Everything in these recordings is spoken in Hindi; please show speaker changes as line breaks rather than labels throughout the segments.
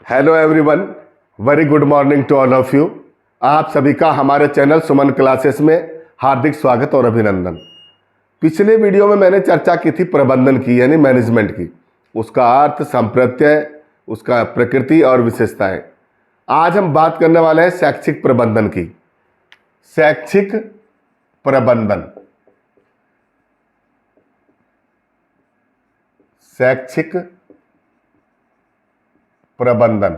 Hello everyone, very good morning to all of you. आप सभी का हमारे चैनल सुमन क्लासेस में हार्दिक स्वागत और अभिनंदन। पिछले वीडियो में मैंने चर्चा की थी प्रबंधन की, यानी मैनेजमेंट की, उसका अर्थ, संप्रत्यय, उसका प्रकृति और विशेषताएं। आज हम बात करने वाले हैं शैक्षिक प्रबंधन की। शैक्षिक प्रबंधन, शैक्षिक प्रबंधन,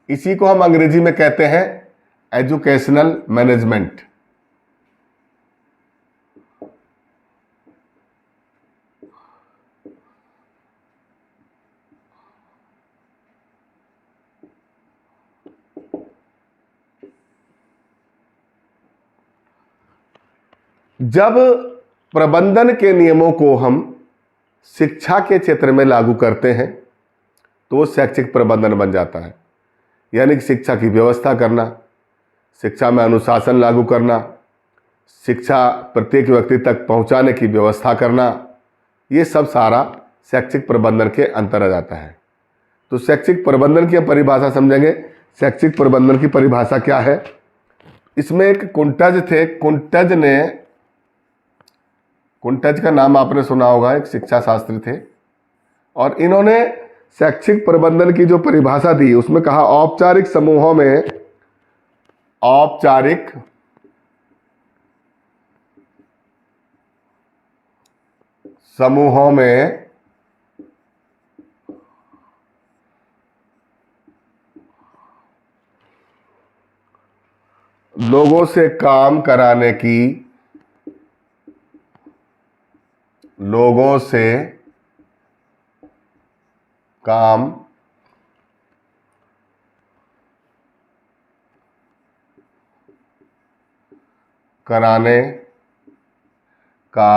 इसी को हम अंग्रेजी में कहते हैं एजुकेशनल मैनेजमेंट। जब प्रबंधन के नियमों को हम शिक्षा के क्षेत्र में लागू करते हैं तो वो शैक्षिक प्रबंधन बन जाता है। यानी कि शिक्षा की व्यवस्था करना, शिक्षा में अनुशासन लागू करना, शिक्षा प्रत्येक व्यक्ति तक पहुंचाने की व्यवस्था करना, ये सब सारा शैक्षिक प्रबंधन के अंतर्गत आता है। तो शैक्षिक प्रबंधन की परिभाषा समझेंगे। शैक्षिक प्रबंधन की परिभाषा क्या है? इसमें एक कुंटज थे, कुंटज का नाम आपने सुना होगा, एक शिक्षा शास्त्री थे, और इन्होंने शैक्षिक प्रबंधन की जो परिभाषा दी उसमें कहा औपचारिक समूहों में लोगों से काम कराने का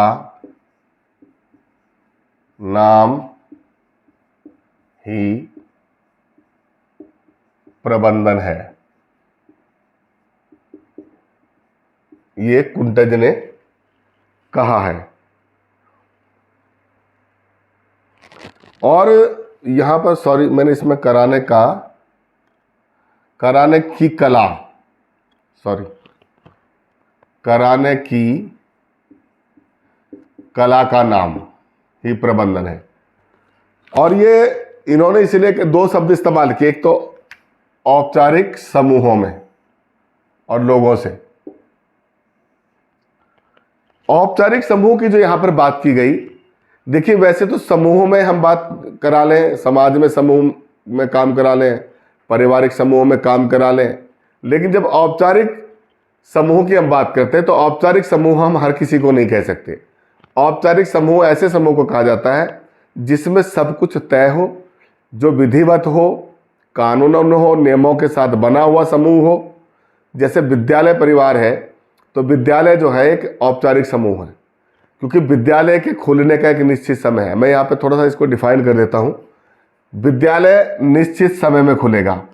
नाम ही प्रबंधन है। ये कुंटज ने कहा है। और यहां पर सॉरी, मैंने इसमें कराने की कला का नाम ही प्रबंधन है। और ये इन्होंने इसलिए दो शब्द इस्तेमाल किए, एक तो औपचारिक समूहों में और लोगों से। औपचारिक समूह की जो यहां पर बात की गई, देखिए वैसे तो समूहों में हम बात करा लें, समाज में समूह में काम करा लें, पारिवारिक समूह में काम करा लें, लेकिन जब औपचारिक समूह की हम बात करते हैं तो औपचारिक समूह हम हर किसी को नहीं कह सकते। औपचारिक समूह ऐसे समूह को कहा जाता है जिसमें सब कुछ तय हो, जो विधिवत हो, कानूनन हो, नियमों के साथ बना हुआ समूह हो। जैसे विद्यालय परिवार है तो विद्यालय जो है एक औपचारिक समूह है, क्योंकि विद्यालय के खुलने का एक निश्चित समय है। मैं यहाँ पे थोड़ा सा इसको डिफाइन कर देता हूँ। विद्यालय निश्चित समय में खुलेगा,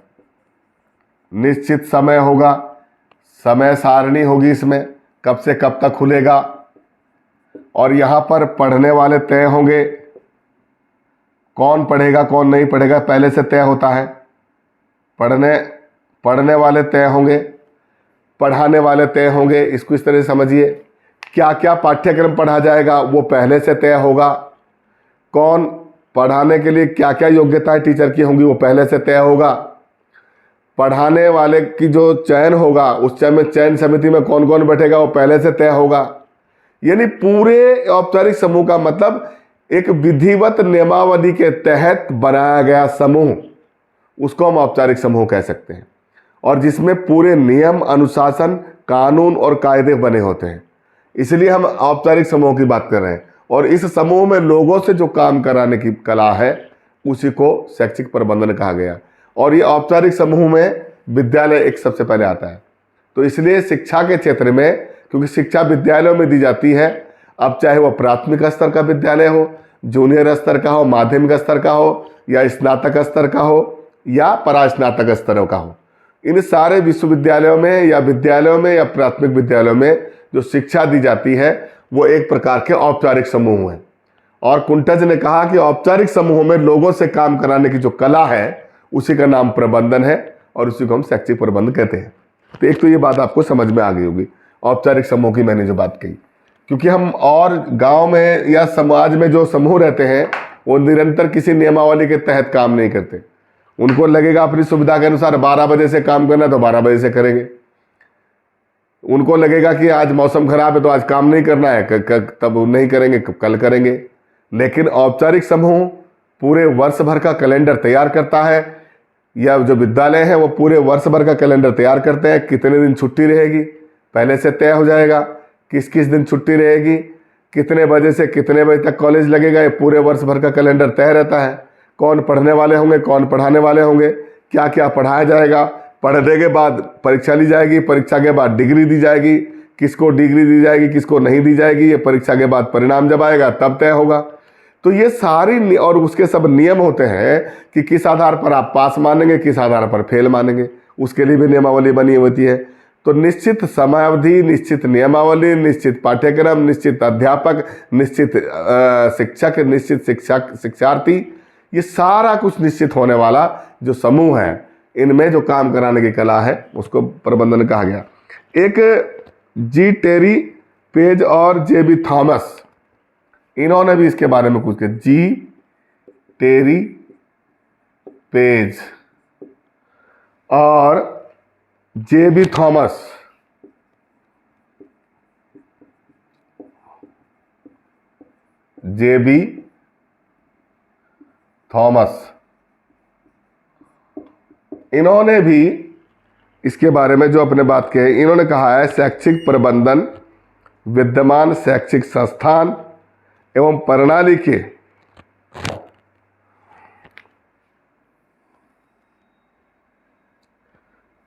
निश्चित समय होगा, समय सारणी होगी इसमें, कब से कब तक खुलेगा, और यहाँ पर पढ़ने वाले तय होंगे। कौन पढ़ेगा कौन नहीं पढ़ेगा पहले से तय होता है। पढ़ने वाले तय होंगे, पढ़ाने वाले तय होंगे। इसको इस तरह से समझिए, क्या क्या पाठ्यक्रम पढ़ा जाएगा वो पहले से तय होगा। कौन पढ़ाने के लिए क्या क्या योग्यताएं टीचर की होंगी वो पहले से तय होगा। पढ़ाने वाले की जो चयन होगा उस चयन समिति में कौन कौन बैठेगा वो पहले से तय होगा। यानी पूरे औपचारिक समूह का मतलब एक विधिवत नियमावली के तहत बनाया गया समूह, उसको हम औपचारिक समूह कह सकते हैं, और जिसमें पूरे नियम, अनुशासन, कानून और कायदे बने होते हैं। इसलिए हम औपचारिक समूह की बात कर रहे हैं। और इस समूह में लोगों से जो काम कराने की कला है उसी को शैक्षिक प्रबंधन कहा गया। और ये औपचारिक समूह में विद्यालय एक सबसे पहले आता है। तो इसलिए शिक्षा के क्षेत्र में, क्योंकि शिक्षा विद्यालयों में दी जाती है, अब चाहे वो प्राथमिक स्तर का विद्यालय हो, जूनियर स्तर का हो, माध्यमिक स्तर का हो, या स्नातक स्तर का हो, या परास्नातक स्तरों का हो, इन सारे विश्वविद्यालयों में या विद्यालयों में या प्राथमिक विद्यालयों में जो शिक्षा दी जाती है वो एक प्रकार के औपचारिक समूह हैं। और कुंटज ने कहा कि औपचारिक समूहों में लोगों से काम कराने की जो कला है उसी का नाम प्रबंधन है और उसी को हम शैक्षिक प्रबंध कहते हैं। तो एक तो ये बात आपको समझ में आ गई होगी औपचारिक समूह की मैंने जो बात कही, क्योंकि हम और गांव में या समाज में जो समूह रहते हैं वो निरंतर किसी नियमावली के तहत काम नहीं करते। उनको लगेगा अपनी सुविधा के अनुसार 12 बजे से काम करना तो 12 बजे से करेंगे। उनको लगेगा कि आज मौसम खराब है तो आज काम नहीं करना है, तब नहीं करेंगे, कल करेंगे। लेकिन औपचारिक समूह पूरे वर्ष भर का कैलेंडर तैयार करता है, या जो विद्यालय है वो पूरे वर्ष भर का कैलेंडर तैयार करते हैं। कितने दिन छुट्टी रहेगी पहले से तय हो जाएगा, किस किस दिन छुट्टी रहेगी, कितने बजे से कितने बजे तक कॉलेज लगेगा, ये पूरे वर्ष भर का कैलेंडर तय रहता है। कौन पढ़ने वाले होंगे, कौन पढ़ाने वाले होंगे, क्या क्या पढ़ाया जाएगा, पढ़ने के बाद परीक्षा ली जाएगी, परीक्षा के बाद डिग्री दी जाएगी, किसको डिग्री दी जाएगी किसको नहीं दी जाएगी, ये परीक्षा के बाद परिणाम जब आएगा तब तय होगा। तो ये सारी और उसके सब नियम होते हैं कि किस आधार पर आप पास मानेंगे, किस आधार पर फेल मानेंगे, उसके लिए भी नियमावली बनी होती है। तो निश्चित समयावधि, निश्चित नियमावली, निश्चित पाठ्यक्रम, निश्चित अध्यापक, निश्चित शिक्षक, निश्चित शिक्षार्थी, ये सारा कुछ निश्चित होने वाला जो समूह है, इनमें जो काम कराने की कला है उसको प्रबंधन कहा गया। एक जी टेरी पेज और जे बी थॉमस, इन्होंने भी इसके बारे में कुछ किया। जी टेरी पेज और J B Thomas, J B Thomas, इन्होंने भी इसके बारे में जो अपने बात कही, इन्होंने कहा है शैक्षिक प्रबंधन विद्यमान शैक्षिक संस्थान एवं प्रणाली के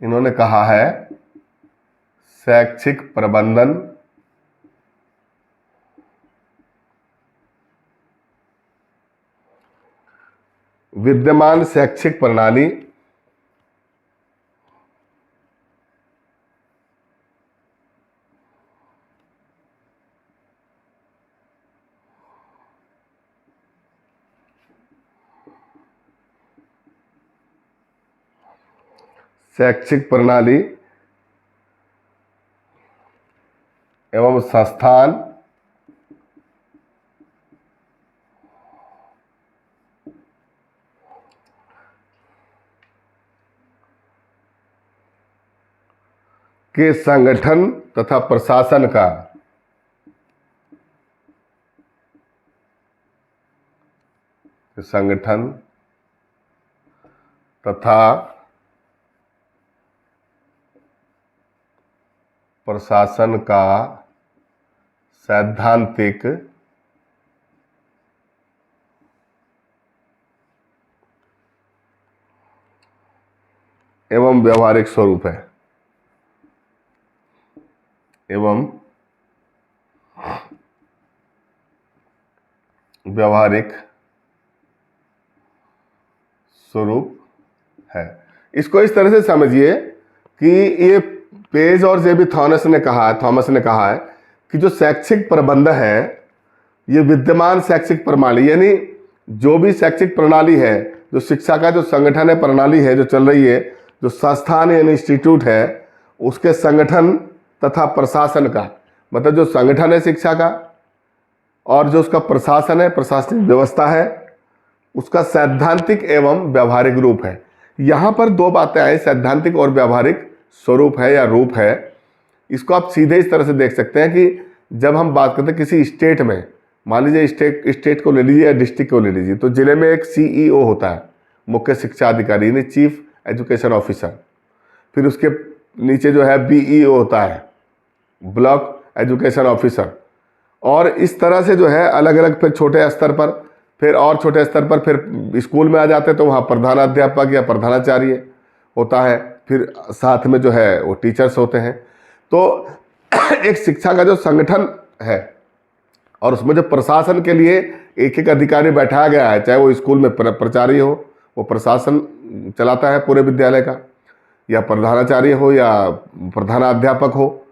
इन्होंने कहा है शैक्षिक प्रबंधन विद्यमान शैक्षिक प्रणाली शैक्षिक प्रणाली एवं संस्थान के संगठन तथा प्रशासन का संगठन तथा प्रशासन का सैद्धांतिक एवं व्यवहारिक स्वरूप है, एवं व्यवहारिक स्वरूप है। इसको इस तरह से समझिए कि ये पेज और जे बी थॉमस ने कहा है कि जो शैक्षिक प्रबंध है ये विद्यमान शैक्षिक प्रणाली, यानी जो भी शैक्षिक प्रणाली है, जो शिक्षा का जो संगठन है, प्रणाली है जो चल रही है, जो संस्थान यानी इंस्टीट्यूट है, उसके संगठन तथा प्रशासन का, मतलब जो संगठन है शिक्षा का और जो उसका प्रशासन है, प्रशासनिक व्यवस्था है, उसका सैद्धांतिक एवं व्यवहारिक रूप है। यहाँ पर दो बातें आई, सैद्धांतिक और व्यवहारिक स्वरूप है या रूप है। इसको आप सीधे इस तरह से देख सकते हैं कि जब हम बात करते हैं किसी स्टेट में, मान लीजिए स्टेट को ले लीजिए या डिस्ट्रिक्ट को ले लीजिए, तो जिले में एक सीईओ होता है, मुख्य शिक्षा अधिकारी यानी चीफ एजुकेशन ऑफिसर। फिर उसके नीचे जो है बीईओ होता है, ब्लॉक एजुकेशन ऑफिसर। और इस तरह से जो है अलग अलग फिर छोटे स्तर पर, फिर और छोटे स्तर पर, फिर स्कूल में आ जाते हैं तो वहाँ प्रधानाध्यापक या प्रधानाचार्य होता है, फिर साथ में जो है वो टीचर्स होते हैं। तो एक शिक्षा का जो संगठन है और उसमें जो प्रशासन के लिए एक एक अधिकारी बैठाया गया है, चाहे वो स्कूल में प्राचार्य हो, वो प्रशासन चलाता है पूरे विद्यालय का, या प्रधानाचार्य हो या प्रधानाध्यापक हो,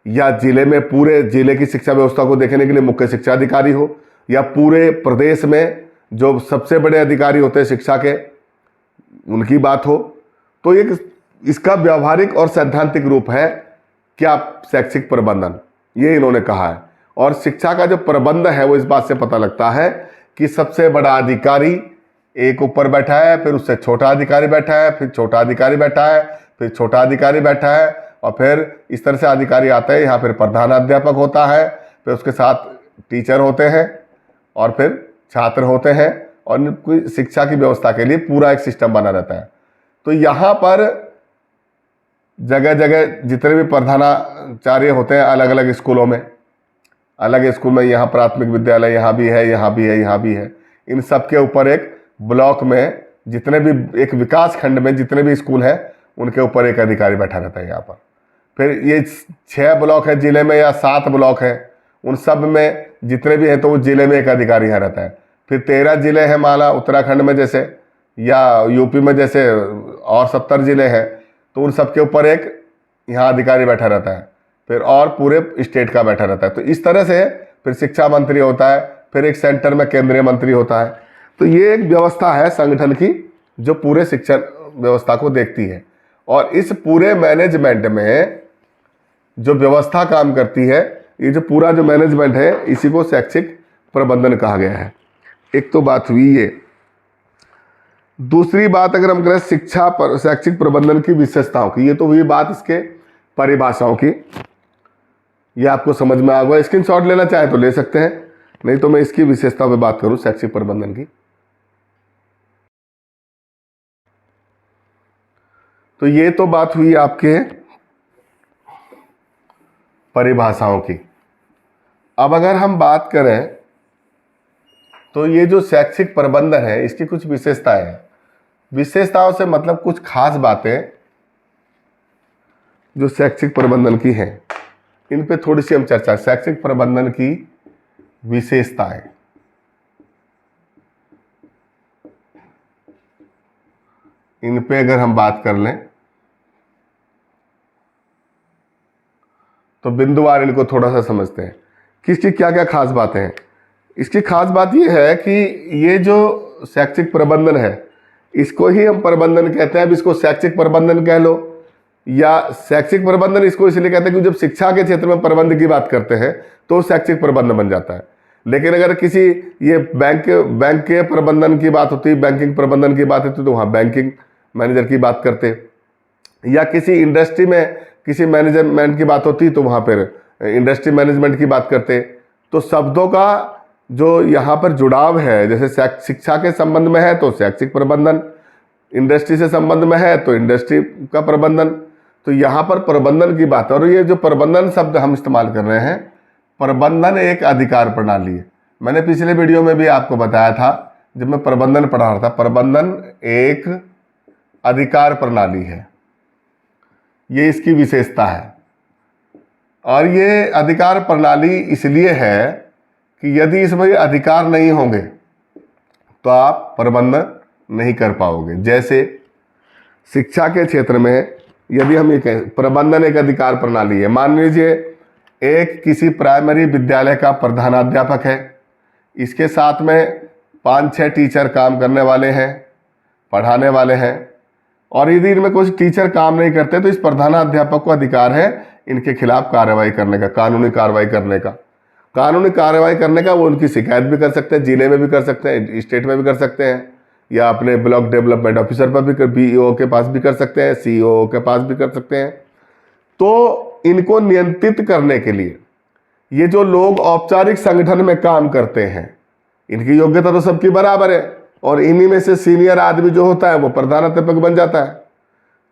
या जिले में पूरे जिले की शिक्षा व्यवस्था को देखने के लिए मुख्य शिक्षा अधिकारी हो, या पूरे प्रदेश में जो सबसे बड़े अधिकारी होते हैं शिक्षा के, उनकी बात हो, तो एक इसका व्यावहारिक और सैद्धांतिक रूप है क्या? शैक्षिक प्रबंधन, ये इन्होंने कहा है। और शिक्षा का जो प्रबंध है वो इस बात से पता लगता है कि सबसे बड़ा अधिकारी एक ऊपर बैठा है, फिर उससे छोटा अधिकारी बैठा है, फिर छोटा अधिकारी बैठा है, फिर छोटा अधिकारी बैठा है, और फिर इस तरह से अधिकारी आते हैं। यहाँ फिर प्रधानाध्यापक होता है, फिर उसके साथ टीचर होते हैं, और फिर छात्र होते हैं, और कोई शिक्षा की व्यवस्था के लिए पूरा एक सिस्टम बना रहता है। तो यहाँ पर जगह जगह जितने भी प्रधानाचार्य होते हैं अलग अलग स्कूलों में, अलग स्कूल में, यहाँ प्राथमिक विद्यालय यहाँ भी है, यहाँ भी है, यहाँ भी है, इन सब के ऊपर एक ब्लॉक में जितने भी, एक विकास खंड में जितने भी स्कूल हैं उनके ऊपर एक अधिकारी बैठा रहता है यहाँ पर। फिर ये 6 ब्लॉक है जिले में या 7 ब्लॉक है, उन सब में जितने भी हैं तो वो जिले में एक अधिकारी यहाँ रहता है। फिर 13 जिले हैं माला उत्तराखंड में जैसे, या यूपी में जैसे, और 70 जिले हैं, तो उन सब के ऊपर एक यहाँ अधिकारी बैठा रहता है। फिर और पूरे स्टेट का बैठा रहता है। तो इस तरह से फिर शिक्षा मंत्री होता है, फिर एक सेंटर में केंद्रीय मंत्री होता है। तो ये एक व्यवस्था है संगठन की जो पूरे शिक्षा व्यवस्था को देखती है। और इस पूरे मैनेजमेंट में जो व्यवस्था काम करती है, ये जो पूरा जो मैनेजमेंट है, इसी को शैक्षिक प्रबंधन कहा गया है। एक तो बात हुई ये। दूसरी बात अगर हम करें शिक्षा पर शैक्षिक प्रबंधन की विशेषताओं की, ये तो हुई बात इसके परिभाषाओं की, ये आपको समझ में आ गया। स्क्रीनशॉट लेना चाहे तो ले सकते हैं, नहीं तो मैं इसकी विशेषताओं पे बात करूं शैक्षिक प्रबंधन की। तो ये तो बात हुई आपके परिभाषाओं की। अब अगर हम बात करें तो ये जो शैक्षिक प्रबंधन है इसकी कुछ विशेषताएं हैं। विशेषताओं से मतलब कुछ खास बातें जो शैक्षिक प्रबंधन की हैं, इन पे थोड़ी सी हम चर्चा। शैक्षिक प्रबंधन की विशेषताएं, इन पे अगर हम बात कर लें तो बिंदुवार इनको थोड़ा सा समझते हैं कि इसकी क्या क्या खास बातें हैं। इसकी खास बात यह है कि ये जो शैक्षिक प्रबंधन है इसको ही हम प्रबंधन कहते हैं। अब इसको शैक्षिक प्रबंधन कह लो या शैक्षिक प्रबंधन इसको इसलिए कहते हैं कि जब शिक्षा के क्षेत्र में प्रबंध की बात करते हैं तो शैक्षिक प्रबंधन बन जाता है। लेकिन अगर किसी ये बैंक के प्रबंधन की बात होती, बैंकिंग प्रबंधन की बात होती, तो वहाँ बैंकिंग मैनेजर की बात करते, या किसी इंडस्ट्री में किसी मैनेजमेंट की बात होती तो वहाँ पर इंडस्ट्री मैनेजमेंट की बात करते। तो शब्दों का जो यहाँ पर जुड़ाव है, जैसे शिक्षा के संबंध में है तो शैक्षिक प्रबंधन, इंडस्ट्री से संबंध में है तो इंडस्ट्री का प्रबंधन, तो यहाँ पर प्रबंधन की बात है। और ये जो प्रबंधन शब्द हम इस्तेमाल कर रहे हैं, प्रबंधन एक अधिकार प्रणाली है। मैंने पिछले वीडियो में भी आपको बताया था जब मैं प्रबंधन पढ़ा रहा था, प्रबंधन एक अधिकार प्रणाली है, ये इसकी विशेषता है। और ये अधिकार प्रणाली इसलिए है कि यदि इसमें अधिकार नहीं होंगे तो आप प्रबंधन नहीं कर पाओगे। जैसे शिक्षा के क्षेत्र में यदि हम ये कहें प्रबंधन एक अधिकार प्रणाली है, मान लीजिए एक किसी प्राइमरी विद्यालय का प्रधानाध्यापक है, इसके साथ में 5-6 टीचर काम करने वाले हैं, पढ़ाने वाले हैं, और यदि इनमें कुछ टीचर काम नहीं करते तो इस प्रधानाध्यापक को अधिकार है इनके खिलाफ कार्रवाई करने का, कानूनी कार्रवाई करने का। कानूनी कार्रवाई करने का वो उनकी शिकायत भी कर सकते हैं, जिले में भी कर सकते हैं, स्टेट में भी कर सकते हैं, या अपने ब्लॉक डेवलपमेंट ऑफिसर पर भी BEO के पास भी कर सकते हैं, CEO के पास भी कर सकते हैं। तो इनको नियंत्रित करने के लिए ये जो लोग औपचारिक संगठन में काम करते हैं, इनकी योग्यता तो सबकी बराबर है, और इन्हीं में से सीनियर आदमी जो होता है वो प्रधानाध्यापक बन जाता है।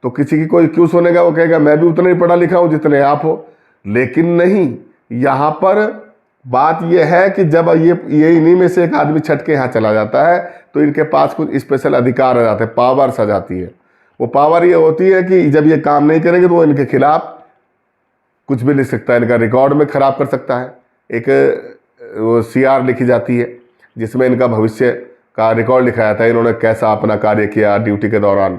तो किसी की कोई क्यों सुनेगा, वो कहेगा मैं भी उतना ही पढ़ा लिखा हूं जितने आप हो। लेकिन नहीं, यहाँ पर बात यह है कि जब ये इन्हीं में से एक आदमी छट के यहाँ चला जाता है तो इनके पास कुछ स्पेशल अधिकार आ जाते हैं, पावर्स आ जाती है। वो पावर ये होती है कि जब ये काम नहीं करेंगे तो वो इनके खिलाफ कुछ भी लिख सकता है, इनका रिकॉर्ड में खराब कर सकता है। एक वो CR लिखी जाती है जिसमें इनका भविष्य का रिकॉर्ड लिखा जाता है, इन्होंने कैसा अपना कार्य किया ड्यूटी के दौरान,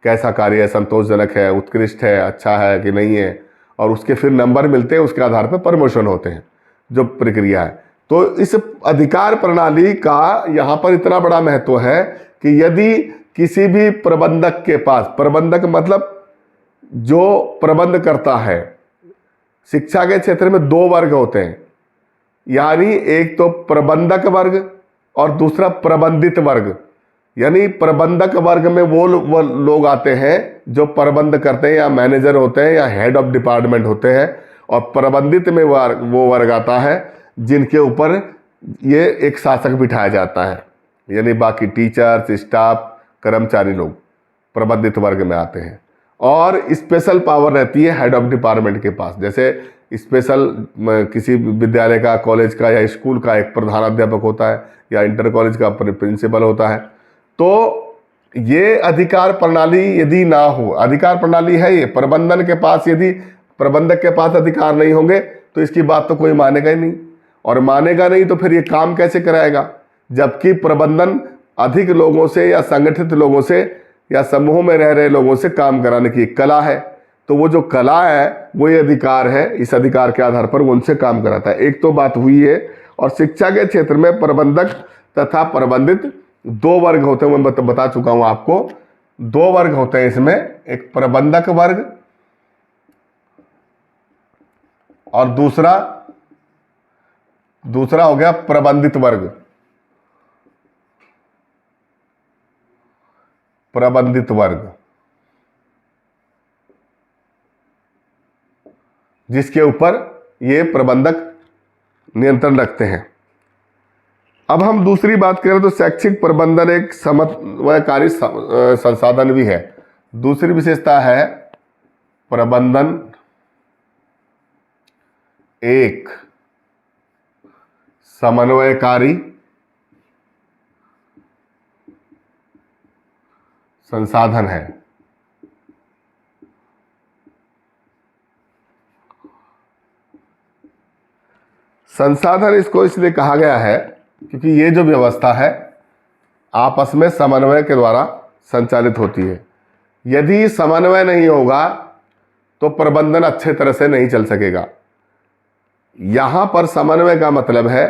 कैसा कार्य है, संतोषजनक है, उत्कृष्ट है, अच्छा है कि नहीं है, और उसके फिर नंबर मिलते हैं, उसके आधार पर प्रमोशन होते हैं, जो प्रक्रिया है। तो इस अधिकार प्रणाली का यहाँ पर इतना बड़ा महत्व है कि यदि किसी भी प्रबंधक के पास, प्रबंधक मतलब जो प्रबंध करता है, शिक्षा के क्षेत्र में दो वर्ग होते हैं, यानी एक तो प्रबंधक वर्ग और दूसरा प्रबंधित वर्ग। यानी प्रबंधक वर्ग में वो लोग आते हैं जो प्रबंध करते हैं या मैनेजर होते हैं या हेड ऑफ डिपार्टमेंट होते हैं, और प्रबंधित में वो वर्ग आता है जिनके ऊपर ये एक शासक बिठाया जाता है, यानी बाकी टीचर्स, स्टाफ, कर्मचारी लोग प्रबंधित वर्ग में आते हैं। और स्पेशल पावर रहती है हेड ऑफ डिपार्टमेंट के पास, जैसे स्पेशल किसी विद्यालय का, कॉलेज का या स्कूल का एक प्रधानाध्यापक होता है या इंटर कॉलेज का प्रिंसिपल होता है। तो ये अधिकार प्रणाली यदि ना हो, अधिकार प्रणाली है ये, प्रबंधन के पास यदि प्रबंधक के पास अधिकार नहीं होंगे तो इसकी बात तो कोई मानेगा ही नहीं, और मानेगा नहीं तो फिर ये काम कैसे कराएगा। जबकि प्रबंधन अधिक लोगों से या संगठित लोगों से या समूह में रह रहे लोगों से काम कराने की कला है, तो वो जो कला है वो ये अधिकार है, इस अधिकार के आधार पर वो उनसे काम कराता है। एक तो बात हुई है। और शिक्षा के क्षेत्र में प्रबंधक तथा प्रबंधित दो वर्ग होते हैं, मैं बता चुका हूं आपको, दो वर्ग होते हैं इसमें, एक प्रबंधक वर्ग और दूसरा हो गया प्रबंधित वर्ग। प्रबंधित वर्ग जिसके ऊपर ये प्रबंधक नियंत्रण रखते हैं। अब हम दूसरी बात करें तो शैक्षिक प्रबंधन एक समन्वयकारी संसाधन भी है। दूसरी विशेषता है प्रबंधन एक समन्वयकारी संसाधन है। संसाधन इसको इसलिए कहा गया है क्योंकि ये जो व्यवस्था है आपस में समन्वय के द्वारा संचालित होती है। यदि समन्वय नहीं होगा तो प्रबंधन अच्छे तरह से नहीं चल सकेगा। यहां पर समन्वय का मतलब है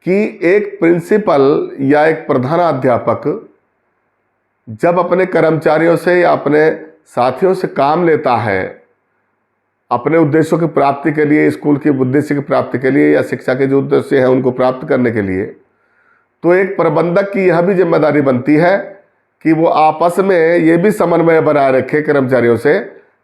कि एक प्रिंसिपल या एक प्रधानाध्यापक जब अपने कर्मचारियों से या अपने साथियों से काम लेता है अपने उद्देश्यों की प्राप्ति के लिए, स्कूल के उद्देश्य की प्राप्ति के लिए या शिक्षा के जो उद्देश्य हैं उनको प्राप्त करने के लिए, तो एक प्रबंधक की यह भी जिम्मेदारी बनती है कि वो आपस में ये भी समन्वय बनाए रखे कर्मचारियों से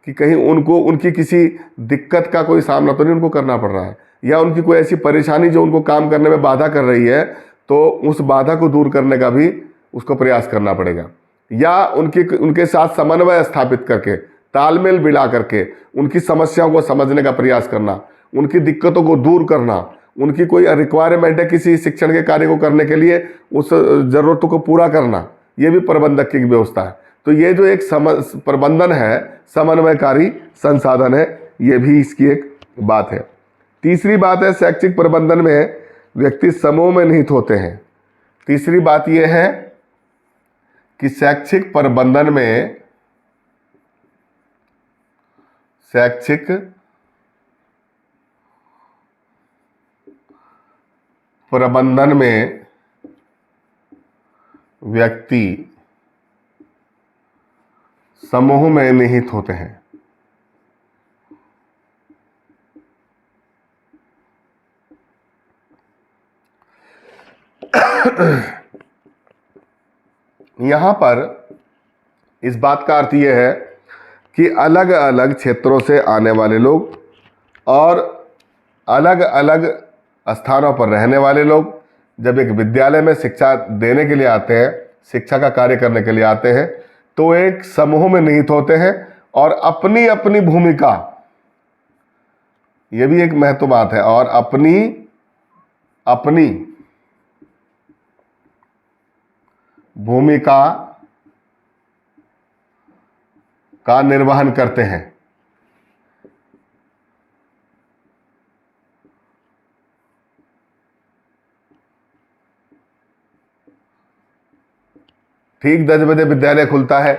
कि कहीं उनकी किसी दिक्कत का कोई सामना तो नहीं उनको करना पड़ रहा है, या उनकी कोई ऐसी परेशानी जो उनको काम करने में बाधा कर रही है तो उस बाधा को दूर करने का भी उसको प्रयास करना पड़ेगा, या उनके साथ समन्वय स्थापित करके, तालमेल बिठा करके उनकी समस्याओं को समझने का प्रयास करना, उनकी दिक्कतों को दूर करना, उनकी कोई रिक्वायरमेंट है किसी शिक्षण के कार्य को करने के लिए उस जरूरतों को पूरा करना, ये भी प्रबंधक की व्यवस्था है। तो ये जो एक प्रबंधन है, समन्वयकारी संसाधन है, ये भी इसकी एक बात है। तीसरी बात है शैक्षिक प्रबंधन में व्यक्ति समूह में निहित होते हैं। तीसरी बात यह है कि शैक्षिक प्रबंधन में व्यक्ति समूह में निहित होते हैं। यहां पर इस बात का अर्थ यह है कि अलग अलग क्षेत्रों से आने वाले लोग और अलग अलग स्थानों पर रहने वाले लोग जब एक विद्यालय में शिक्षा देने के लिए आते हैं, शिक्षा का कार्य करने के लिए आते हैं, तो एक समूह में निहित होते हैं और अपनी अपनी भूमिका, यह भी एक महत्व बात है, और अपनी अपनी भूमिका का निर्वहन करते हैं। ठीक 10 बजे विद्यालय खुलता है,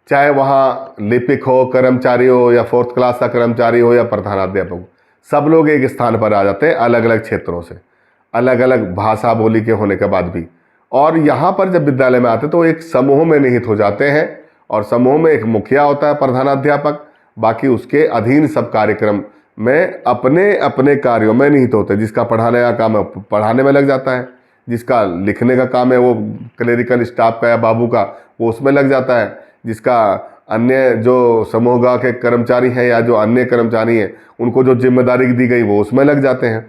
चाहे वहां लिपिक हो, कर्मचारी हो, या 4th क्लास का कर्मचारी हो या प्रधानाध्यापक हो, सब लोग एक स्थान पर आ जाते हैं अलग अलग क्षेत्रों से, अलग अलग भाषा बोली के होने के बाद भी, और यहाँ पर जब विद्यालय में आते तो एक समूह में निहित हो जाते हैं, और समूह में एक मुखिया होता है प्रधानाध्यापक, बाकी उसके अधीन सब कार्यक्रम में अपने अपने कार्यों में निहित होते हैं। जिसका पढ़ाने का काम है पढ़ाने में लग जाता है, जिसका लिखने का काम है वो क्लेरिकल स्टाफ का या बाबू का वो उसमें लग जाता है, जिसका अन्य जो समूह के कर्मचारी हैं या जो अन्य कर्मचारी हैं उनको जो जिम्मेदारी दी गई वो उसमें लग जाते हैं।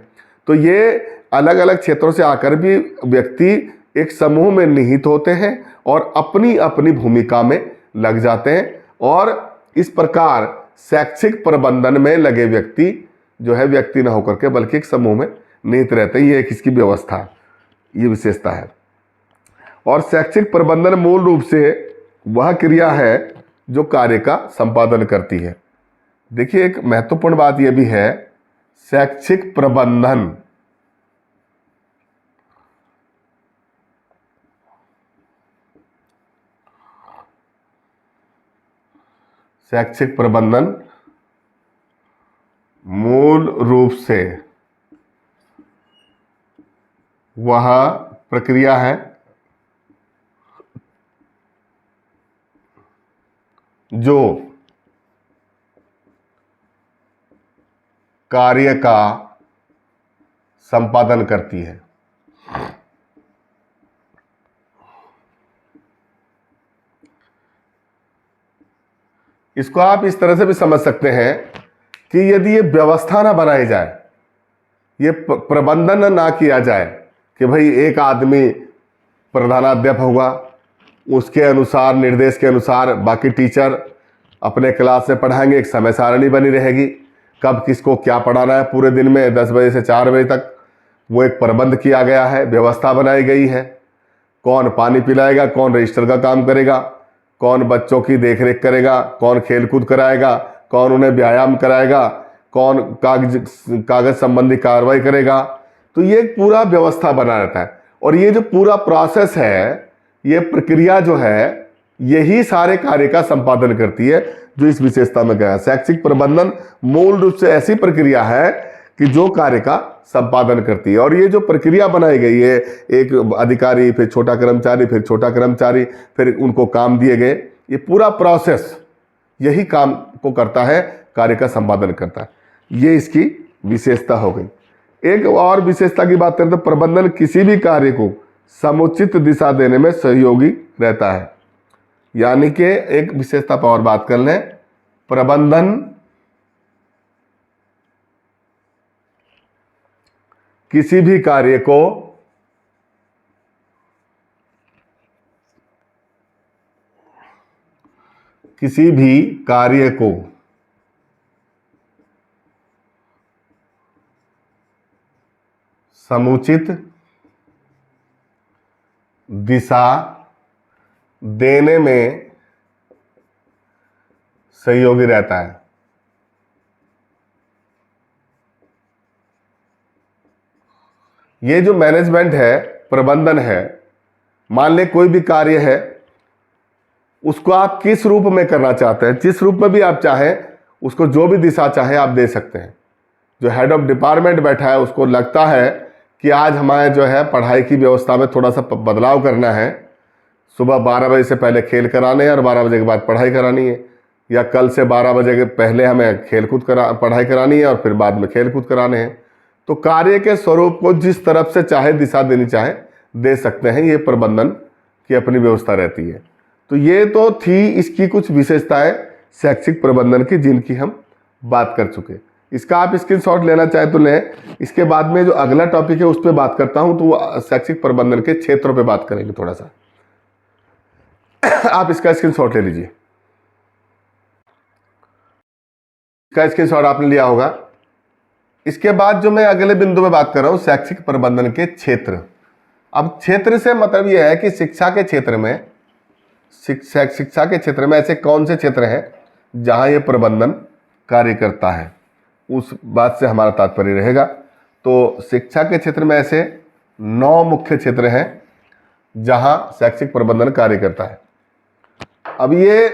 तो ये अलग अलग क्षेत्रों से आकर भी व्यक्ति एक समूह में निहित होते हैं और अपनी अपनी भूमिका में लग जाते हैं, और इस प्रकार शैक्षिक प्रबंधन में लगे व्यक्ति जो है व्यक्ति न होकर के बल्कि एक समूह में निहित रहते हैं। ये एक इसकी व्यवस्था, ये विशेषता है। और शैक्षिक प्रबंधन मूल रूप से वह क्रिया है जो कार्य का संपादन करती है। देखिए एक महत्वपूर्ण बात यह भी है, शैक्षिक प्रबंधन शैक्षिक प्रबंधन मूल रूप से वह प्रक्रिया है जो कार्य का संपादन करती है। इसको आप इस तरह से भी समझ सकते हैं कि यदि ये व्यवस्था ना बनाई जाए, ये प्रबंधन ना किया जाए कि भाई एक आदमी प्रधानाध्यापक होगा, उसके अनुसार निर्देश के अनुसार बाकी टीचर अपने क्लास में पढ़ाएंगे, एक समय सारणी बनी रहेगी कब किसको क्या पढ़ाना है पूरे दिन में 10 बजे से 4 बजे तक, वो एक प्रबंध किया गया है, व्यवस्था बनाई गई है। कौन पानी पिलाएगा, कौन रजिस्टर का काम करेगा, कौन बच्चों की देखरेख करेगा, कौन खेलकूद कराएगा, कौन उन्हें व्यायाम कराएगा, कौन कागज संबंधी कार्रवाई करेगा। तो ये पूरा व्यवस्था बना रहता है, और ये जो पूरा प्रोसेस है, ये प्रक्रिया जो है, यही सारे कार्य का संपादन करती है जो इस विशेषता में गया। शैक्षिक प्रबंधन मूल रूप से ऐसी प्रक्रिया है कि जो कार्य का संपादन करती है। और ये जो प्रक्रिया बनाई गई है, एक अधिकारी, फिर छोटा कर्मचारी, फिर छोटा कर्मचारी, फिर उनको काम दिए गए, ये पूरा प्रोसेस यही काम को करता है, कार्य का संपादन करता है। ये इसकी विशेषता हो गई। एक और विशेषता की बात करें तो प्रबंधन किसी भी कार्य को समुचित दिशा देने में सहयोगी रहता है। यानी कि एक विशेषता पर और बात कर लें, प्रबंधन किसी भी कार्य को समुचित दिशा देने में सहयोगी रहता है। ये जो मैनेजमेंट है, प्रबंधन है, मान ले कोई भी कार्य है, उसको आप किस रूप में करना चाहते हैं, जिस रूप में भी आप चाहें उसको जो भी दिशा चाहे आप दे सकते हैं। जो हेड ऑफ डिपार्टमेंट बैठा है उसको लगता है कि आज हमारे जो है पढ़ाई की व्यवस्था में थोड़ा सा बदलाव करना है, सुबह 12 बजे से पहले खेल कराने हैं और 12 बजे के बाद पढ़ाई करानी है, या कल से 12 बजे के पहले हमें पढ़ाई करानी है और फिर बाद में खेलकूद कराने हैं। तो कार्य के स्वरूप को जिस तरफ से चाहे दिशा देनी चाहे दे सकते हैं। ये प्रबंधन की अपनी व्यवस्था रहती है। तो ये तो थी इसकी कुछ विशेषताएं शैक्षिक प्रबंधन की, जिनकी हम बात कर चुके। इसका आप स्क्रीनशॉट लेना चाहे तो लें। इसके बाद में जो अगला टॉपिक है उस पर बात करता हूं, तो वो शैक्षिक प्रबंधन के क्षेत्रों पे बात करेंगे थोड़ा सा। आप इसका स्क्रीनशॉट ले लीजिए। इसका स्क्रीनशॉट आपने लिया होगा। इसके बाद जो मैं अगले बिंदु में बात कर रहा हूं, शैक्षिक प्रबंधन के क्षेत्र। अब क्षेत्र से मतलब यह है कि शिक्षा के क्षेत्र में ऐसे कौन से क्षेत्र हैं जहां यह प्रबंधन कार्य करता है, उस बात से हमारा तात्पर्य रहेगा। तो शिक्षा के क्षेत्र में ऐसे 9 मुख्य क्षेत्र हैं जहां शैक्षिक प्रबंधन कार्य करता है। अब ये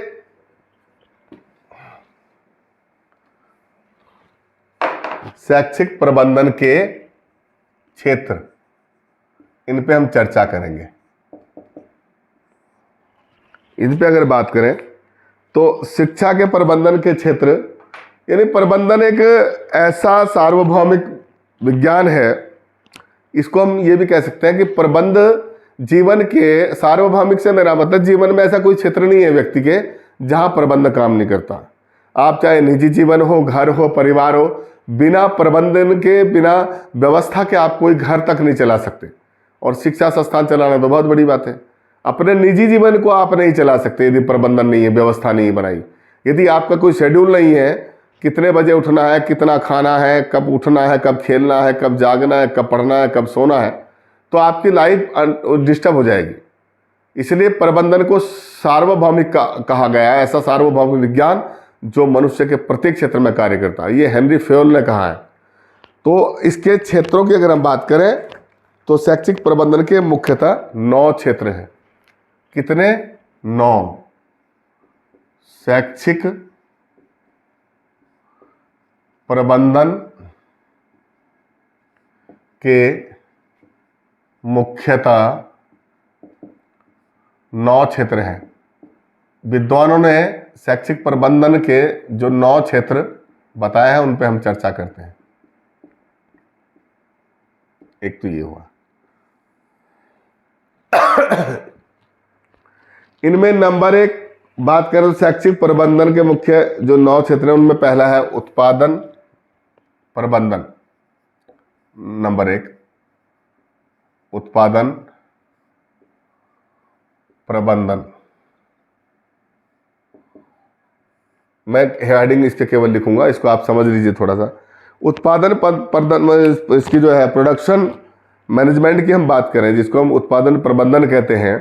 शैक्षिक प्रबंधन के क्षेत्र, इन पे हम चर्चा करेंगे। इन पे अगर बात करें तो शिक्षा के प्रबंधन के क्षेत्र, यानी प्रबंधन एक ऐसा सार्वभौमिक विज्ञान है, इसको हम ये भी कह सकते हैं कि प्रबंध जीवन के, सार्वभौमिक से मेरा मतलब जीवन में ऐसा कोई क्षेत्र नहीं है व्यक्ति के जहां प्रबंध काम नहीं करता। आप चाहे निजी जीवन हो, घर हो, परिवार हो, बिना प्रबंधन के, बिना व्यवस्था के आप कोई घर तक नहीं चला सकते। और शिक्षा संस्थान चलाना तो बहुत बड़ी बात है। अपने निजी जीवन को आप नहीं चला सकते यदि प्रबंधन नहीं है, व्यवस्था नहीं बनाई। यदि आपका कोई शेड्यूल नहीं है, कितने बजे उठना है, कितना खाना है, कब उठना है, कब खेलना है, कब जागना है, कब पढ़ना है, कब सोना है, तो आपकी लाइफ डिस्टर्ब हो जाएगी। इसलिए प्रबंधन को सार्वभौमिक कहा गया है, ऐसा सार्वभौमिक विज्ञान जो मनुष्य के प्रत्येक क्षेत्र में कार्य करता है। ये हेनरी फेयोल ने कहा है। तो इसके क्षेत्रों की अगर हम बात करें तो शैक्षिक प्रबंधन के मुख्यतः 9 क्षेत्र हैं। कितने? 9 शैक्षिक प्रबंधन के मुख्यतः 9 क्षेत्र हैं। विद्वानों ने शैक्षिक प्रबंधन के जो 9 क्षेत्र बताए हैं उन पे हम चर्चा करते हैं। एक तो ये हुआ। इनमें नंबर 1 बात करें तो शैक्षिक प्रबंधन के मुख्य जो 9 क्षेत्र हैं उनमें पहला है उत्पादन प्रबंधन। नंबर 1 उत्पादन प्रबंधन। मैं हेडिंग इसके केवल लिखूंगा, इसको आप समझ लीजिए थोड़ा सा। उत्पादन इसकी जो है प्रोडक्शन मैनेजमेंट की हम बात करें, जिसको हम उत्पादन प्रबंधन कहते हैं,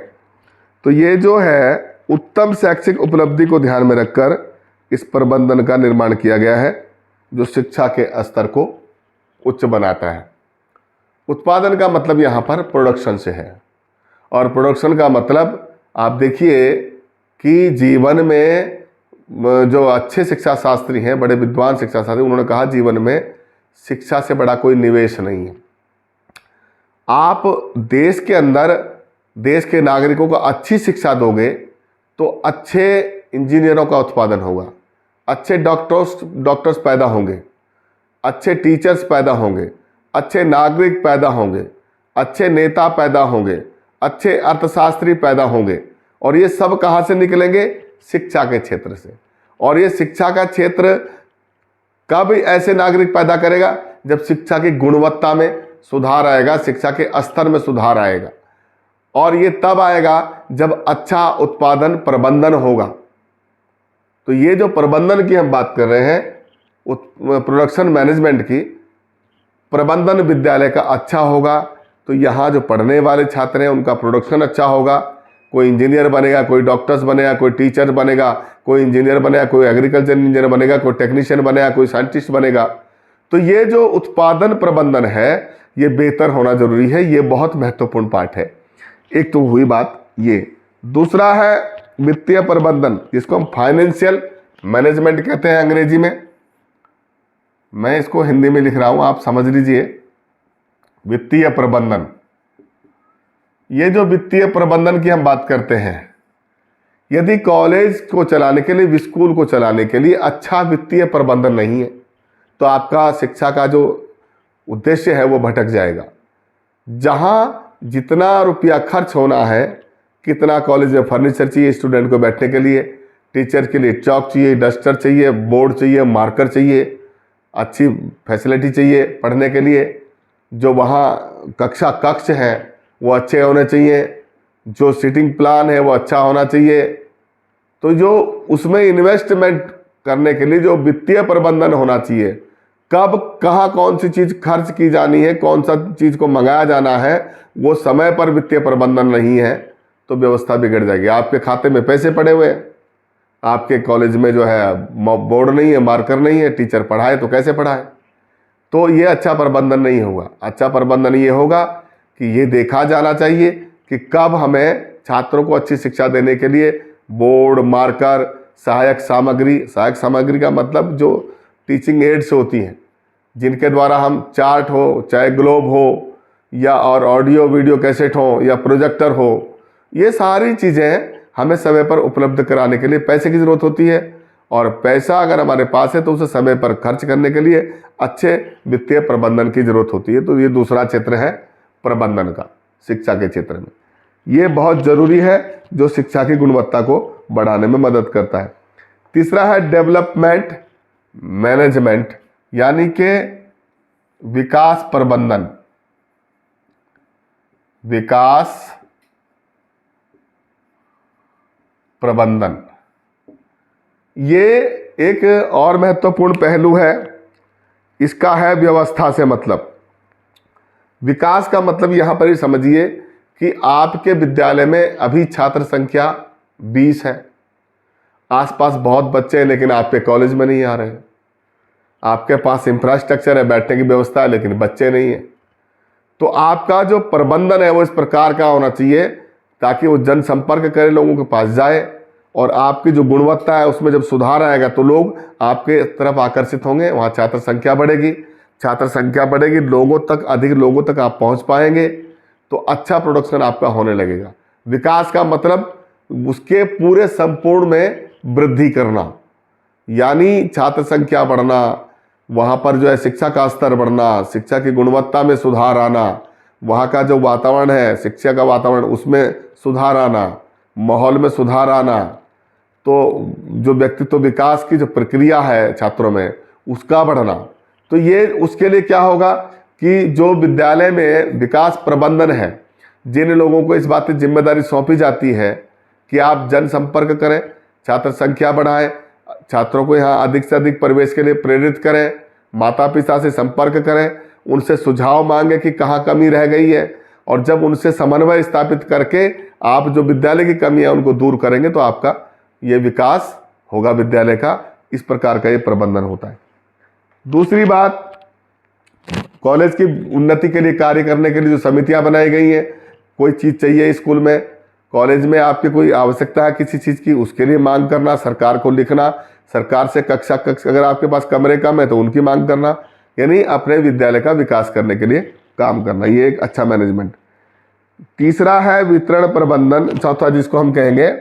तो ये जो है उत्तम शैक्षिक उपलब्धि को ध्यान में रखकर इस प्रबंधन का निर्माण किया गया है, जो शिक्षा के स्तर को उच्च बनाता है। उत्पादन का मतलब यहाँ पर प्रोडक्शन से है, और प्रोडक्शन का मतलब आप देखिए कि जीवन में जो अच्छे शिक्षा शास्त्री हैं, बड़े विद्वान शिक्षा शास्त्री, उन्होंने कहा जीवन में शिक्षा से बड़ा कोई निवेश नहीं है। आप देश के अंदर देश के नागरिकों को अच्छी शिक्षा दोगे तो अच्छे इंजीनियरों का उत्पादन होगा, अच्छे डॉक्टर्स पैदा होंगे, अच्छे टीचर्स पैदा होंगे, अच्छे नागरिक पैदा होंगे, अच्छे नेता पैदा होंगे, अच्छे अर्थशास्त्री पैदा होंगे। और ये सब कहाँ से निकलेंगे? शिक्षा के क्षेत्र से। और ये शिक्षा का क्षेत्र कब ऐसे नागरिक पैदा करेगा? जब शिक्षा की गुणवत्ता में सुधार आएगा, शिक्षा के स्तर में सुधार आएगा। और ये तब आएगा जब अच्छा उत्पादन प्रबंधन होगा। तो ये जो प्रबंधन की हम बात कर रहे हैं, प्रोडक्शन मैनेजमेंट की, प्रबंधन विद्यालय का अच्छा होगा तो यहाँ जो पढ़ने वाले छात्र हैं उनका प्रोडक्शन अच्छा होगा। कोई इंजीनियर बनेगा, कोई डॉक्टर्स बनेगा, कोई टीचर बनेगा, कोई इंजीनियर बनेगा, कोई एग्रीकल्चर इंजीनियर बनेगा, कोई टेक्नीशियन बनेगा, कोई साइंटिस्ट बनेगा। तो ये जो उत्पादन प्रबंधन है ये बेहतर होना जरूरी है। ये बहुत महत्वपूर्ण पार्ट है। एक तो हुई बात ये। दूसरा है वित्तीय प्रबंधन, जिसको हम फाइनेंशियल मैनेजमेंट कहते हैं अंग्रेजी में। मैं इसको हिंदी में लिख रहा हूं, आप समझ लीजिए। वित्तीय प्रबंधन, ये जो वित्तीय प्रबंधन की हम बात करते हैं, यदि कॉलेज को चलाने के लिए, स्कूल को चलाने के लिए अच्छा वित्तीय प्रबंधन नहीं है तो आपका शिक्षा का जो उद्देश्य है वो भटक जाएगा। जहां जितना रुपया खर्च होना है, कितना कॉलेज में फर्नीचर चाहिए स्टूडेंट को बैठने के लिए, टीचर के लिए चौक चाहिए, डस्टर चाहिए, बोर्ड चाहिए, मार्कर चाहिए, अच्छी फैसिलिटी चाहिए पढ़ने के लिए, जो वहाँ कक्ष हैं वो अच्छे होने चाहिए, जो सीटिंग प्लान है वो अच्छा होना चाहिए। तो जो उसमें इन्वेस्टमेंट करने के लिए जो वित्तीय प्रबंधन होना चाहिए, कब कहाँ कौन सी चीज़ खर्च की जानी है, कौन सा चीज़ को मंगाया जाना है, वो समय पर वित्तीय प्रबंधन नहीं है तो व्यवस्था बिगड़ जाएगी। आपके खाते में पैसे पड़े हुए हैं, आपके कॉलेज में जो है बोर्ड नहीं है, मार्कर नहीं है, टीचर पढ़ाए तो कैसे पढ़ाए? तो ये अच्छा प्रबंधन नहीं होगा। अच्छा प्रबंधन ये होगा कि ये देखा जाना चाहिए कि कब हमें छात्रों को अच्छी शिक्षा देने के लिए बोर्ड, मार्कर, सहायक सामग्री का मतलब जो टीचिंग एड्स होती हैं, जिनके द्वारा हम चार्ट हो, चाहे ग्लोब हो, या और ऑडियो वीडियो कैसेट हो, या प्रोजेक्टर हो, ये सारी चीज़ें हमें समय पर उपलब्ध कराने के लिए पैसे की ज़रूरत होती है, और पैसा अगर हमारे पास है तो उसे समय पर खर्च करने के लिए अच्छे वित्तीय प्रबंधन की ज़रूरत होती है। तो ये दूसरा क्षेत्र है प्रबंधन का शिक्षा के क्षेत्र में। ये बहुत ज़रूरी है, जो शिक्षा की गुणवत्ता को बढ़ाने में मदद करता है। तीसरा है डेवलपमेंट मैनेजमेंट, यानी कि विकास प्रबंधन। विकास प्रबंधन ये एक और महत्वपूर्ण पहलू है। इसका है व्यवस्था से मतलब। विकास का मतलब यहां पर ही समझिए कि आपके विद्यालय में अभी छात्र संख्या 20 है, आसपास बहुत बच्चे हैं लेकिन आपके कॉलेज में नहीं आ रहे हैं। आपके पास इंफ्रास्ट्रक्चर है, बैठने की व्यवस्था है, लेकिन बच्चे नहीं है। तो आपका जो प्रबंधन है वो इस प्रकार का होना चाहिए ताकि वो जनसंपर्क करे, लोगों के पास जाए, और आपकी जो गुणवत्ता है उसमें जब सुधार आएगा तो लोग आपके तरफ आकर्षित होंगे, वहाँ छात्र संख्या बढ़ेगी। छात्र संख्या बढ़ेगी, लोगों तक, अधिक लोगों तक आप पहुँच पाएंगे, तो अच्छा प्रोडक्शन आपका होने लगेगा। विकास का मतलब उसके पूरे संपूर्ण में वृद्धि करना, यानी छात्र संख्या बढ़ना, वहाँ पर जो है शिक्षा का स्तर बढ़ना, शिक्षा की गुणवत्ता में सुधार आना, वहाँ का जो वातावरण है, शिक्षा का वातावरण, उसमें सुधार आना, माहौल में सुधार आना। तो जो व्यक्तित्व विकास की जो प्रक्रिया है छात्रों में, उसका बढ़ना। तो ये उसके लिए क्या होगा कि जो विद्यालय में विकास प्रबंधन है, जिन लोगों को इस बात की जिम्मेदारी सौंपी जाती है कि आप जनसंपर्क करें, छात्र संख्या बढ़ाएं, छात्रों को यहाँ अधिक से अधिक प्रवेश के लिए प्रेरित करें, माता पिता से संपर्क करें, उनसे सुझाव मांगे कि कहाँ कमी रह गई है, और जब उनसे समन्वय स्थापित करके आप जो विद्यालय की कमी है उनको दूर करेंगे तो आपका ये विकास होगा विद्यालय का। इस प्रकार का ये प्रबंधन होता है। दूसरी बात, कॉलेज की उन्नति के लिए कार्य करने के लिए जो समितियां बनाई गई हैं, कोई चीज़ चाहिए स्कूल में, कॉलेज में आपकी कोई आवश्यकता है किसी चीज़ की, उसके लिए मांग करना, सरकार को लिखना, सरकार से कक्षा अगर आपके पास कमरे कम है तो उनकी मांग करना, यानी अपने विद्यालय का विकास करने के लिए काम करना। ये एक अच्छा मैनेजमेंट। तीसरा है वितरण प्रबंधन, चौथा जिसको हम कहेंगे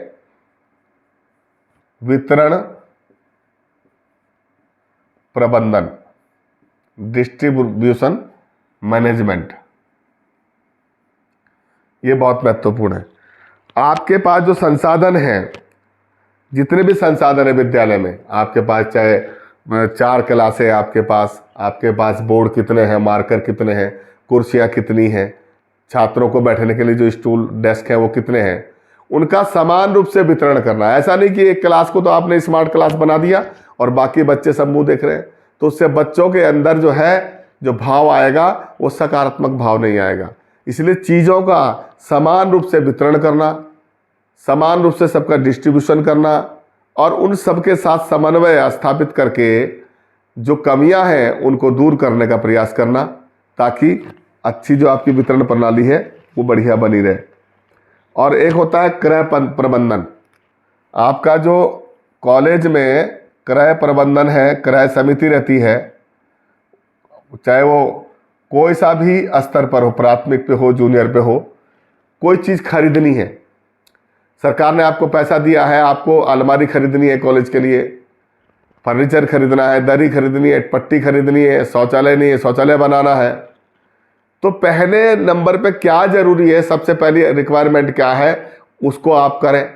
वितरण प्रबंधन, डिस्ट्रीब्यूशन मैनेजमेंट। ये बहुत महत्वपूर्ण है। आपके पास जो संसाधन हैं, जितने भी संसाधन है विद्यालय में, आपके पास चाहे 4 क्लासें आपके पास बोर्ड कितने हैं, मार्कर कितने हैं, कुर्सियां कितनी हैं, छात्रों को बैठने के लिए जो स्टूल डेस्क है वो कितने हैं, उनका समान रूप से वितरण करना है। ऐसा नहीं कि एक क्लास को तो आपने स्मार्ट क्लास बना दिया और बाकी बच्चे सब मुंह देख रहे हैं, तो उससे बच्चों के अंदर जो है जो भाव आएगा वो सकारात्मक भाव नहीं आएगा। इसलिए चीज़ों का समान रूप से वितरण करना, समान रूप से सबका डिस्ट्रीब्यूशन करना, और उन सबके साथ समन्वय स्थापित करके जो कमियां हैं उनको दूर करने का प्रयास करना, ताकि अच्छी जो आपकी वितरण प्रणाली है वो बढ़िया बनी रहे। और एक होता है क्रय प्रबंधन। आपका जो कॉलेज में क्रय प्रबंधन है, क्रय समिति रहती है, चाहे वो कोई सा भी स्तर पर हो, प्राथमिक पे हो, जूनियर पे हो, कोई चीज़ खरीदनी है, सरकार ने आपको पैसा दिया है, आपको अलमारी खरीदनी है कॉलेज के लिए, फर्नीचर खरीदना है, दरी खरीदनी है, पट्टी खरीदनी है, शौचालय नहीं है, शौचालय बनाना है, तो पहले नंबर पे क्या जरूरी है, सबसे पहली रिक्वायरमेंट क्या है, उसको आप करें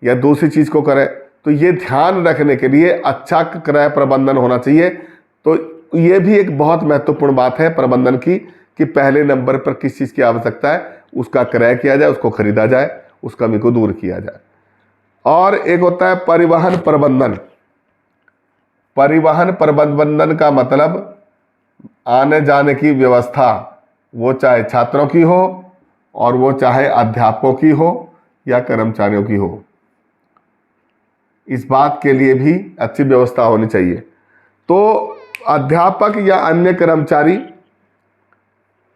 या दूसरी चीज़ को करें। तो ये ध्यान रखने के लिए अच्छा क्रय प्रबंधन होना चाहिए। तो ये भी एक बहुत महत्वपूर्ण बात है प्रबंधन की, कि पहले नंबर पर किस चीज़ की आवश्यकता है उसका क्रय किया जाए, उसको खरीदा जाए, उस कमी को दूर किया जाए। और एक होता है परिवहन प्रबंधन। परिवहन प्रबंधन का मतलब आने जाने की व्यवस्था, वो चाहे छात्रों की हो और वो चाहे अध्यापकों की हो या कर्मचारियों की हो, इस बात के लिए भी अच्छी व्यवस्था होनी चाहिए। तो अध्यापक या अन्य कर्मचारी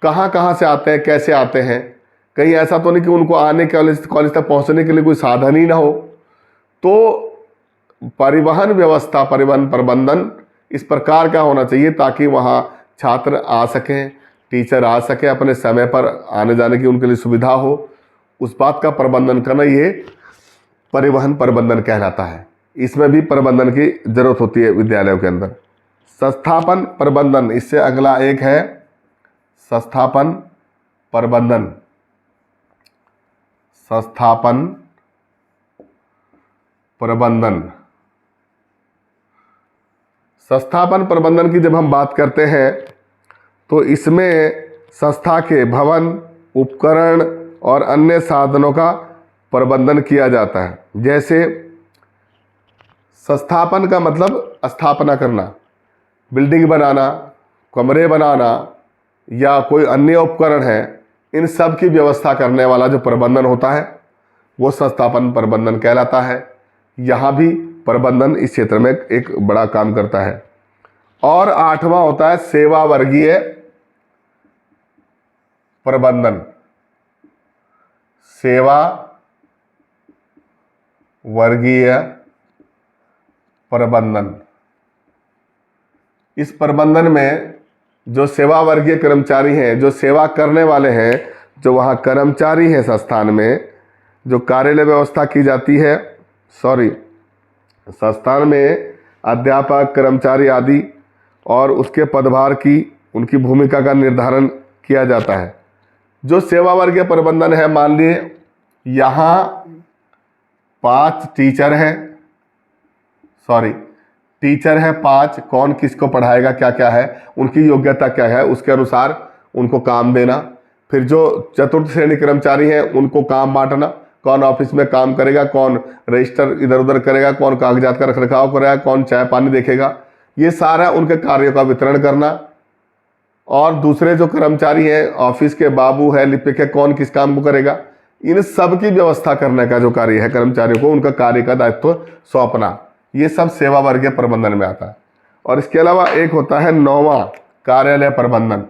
कहाँ से आते हैं, कैसे आते हैं, कहीं ऐसा तो नहीं कि उनको आने कॉलेज तक पहुंचने के लिए कोई साधन ही ना हो। तो परिवहन व्यवस्था, परिवहन प्रबंधन इस प्रकार का होना चाहिए ताकि वहाँ छात्र आ सकें, टीचर आ सके, अपने समय पर आने जाने की उनके लिए सुविधा हो, उस बात का प्रबंधन करना, ये परिवहन प्रबंधन कहलाता है। इसमें भी प्रबंधन की जरूरत होती है विद्यालयों के अंदर। संस्थापन प्रबंधन, इससे अगला एक है संस्थापन प्रबंधन। संस्थापन प्रबंधन, संस्थापन प्रबंधन की जब हम बात करते हैं तो इसमें संस्था के भवन, उपकरण और अन्य साधनों का प्रबंधन किया जाता है। जैसे संस्थापन का मतलब स्थापना करना, बिल्डिंग बनाना, कमरे बनाना या कोई अन्य उपकरण है, इन सब की व्यवस्था करने वाला जो प्रबंधन होता है वो संस्थापन प्रबंधन कहलाता है। यहाँ भी प्रबंधन इस क्षेत्र में एक बड़ा काम करता है। और 8वां होता है सेवा वर्गीय प्रबंधन। सेवा वर्गीय प्रबंधन, इस प्रबंधन में जो सेवा वर्गीय कर्मचारी हैं, जो सेवा करने वाले हैं, जो वहाँ कर्मचारी हैं संस्थान में, जो कार्यालय व्यवस्था की जाती है, संस्थान में अध्यापक, कर्मचारी आदि और उसके पदभार की, उनकी भूमिका का निर्धारण किया जाता है। जो सेवा वर्गीय प्रबंधन है, मान लिए यहाँ 5 टीचर हैं, टीचर है 5, कौन किसको पढ़ाएगा, क्या क्या है, उनकी योग्यता क्या है, उसके अनुसार उनको काम देना। फिर जो चतुर्थ श्रेणी कर्मचारी हैं उनको काम बांटना, कौन ऑफिस में काम करेगा, कौन रजिस्टर इधर उधर करेगा, कौन कागजात का रखरखाव करेगा, कौन चाय पानी देखेगा, ये सारा उनके कार्यों का वितरण करना। और दूसरे जो कर्मचारी हैं, ऑफिस के बाबू है, लिपिक है, कौन किस काम को करेगा, इन सब की व्यवस्था करने का जो कार्य है, कर्मचारियों को उनका कार्य का दायित्व सौंपना, ये सब सेवा वर्गीय प्रबंधन में आता है। और इसके अलावा एक होता है 9वां कार्यालय प्रबंधन।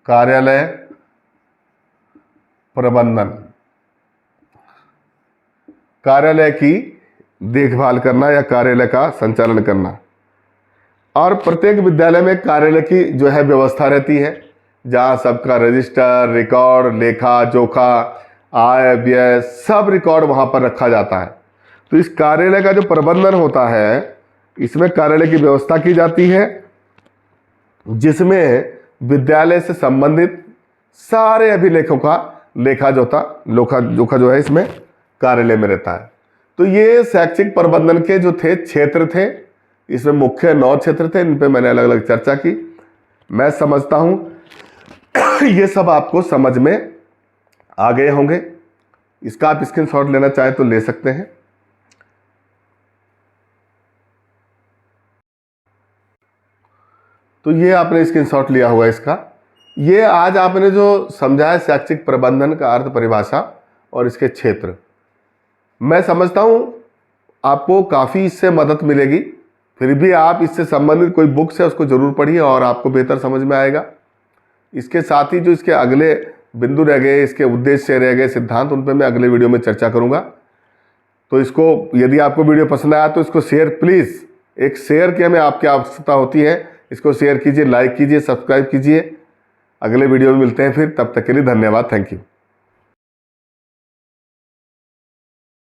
कार्यालय प्रबंधन, कार्यालय की देखभाल करना या कार्यालय का संचालन करना। और प्रत्येक विद्यालय में कार्यालय की जो है व्यवस्था रहती है, जहाँ सबका रजिस्टर, रिकॉर्ड, लेखा जोखा, आय व्यय, सब रिकॉर्ड वहाँ पर रखा जाता है। तो इस कार्यालय का जो प्रबंधन होता है, इसमें कार्यालय की व्यवस्था की जाती है, जिसमें विद्यालय से संबंधित सारे अभिलेखों का लेखा जोखा जो है इसमें कार्यालय में रहता है। तो ये शैक्षिक प्रबंधन के जो क्षेत्र थे, इसमें मुख्य 9 क्षेत्र थे, इन पे मैंने अलग अलग चर्चा की। मैं समझता हूँ ये सब आपको समझ में आ गए होंगे। इसका आप स्क्रीनशॉट लेना चाहें तो ले सकते हैं। तो ये आपने स्क्रीनशॉट लिया हुआ इसका। ये आज आपने जो समझा है शैक्षिक प्रबंधन का अर्थ, परिभाषा और इसके क्षेत्र, मैं समझता हूं आपको काफ़ी इससे मदद मिलेगी। फिर भी आप इससे संबंधित कोई बुक्स है उसको जरूर पढ़िए और आपको बेहतर समझ में आएगा। इसके साथ ही जो इसके अगले बिंदु रह गए, इसके उद्देश्य रह गए, सिद्धांत, उन पर मैं अगले वीडियो में चर्चा करूंगा। तो इसको, यदि आपको वीडियो पसंद आया तो इसको शेयर, प्लीज़ एक शेयर की हमें आपकी आवश्यकता होती है। इसको शेयर कीजिए, लाइक कीजिए, सब्सक्राइब कीजिए। अगले वीडियो में मिलते हैं फिर, तब तक के लिए धन्यवाद, थैंक यू।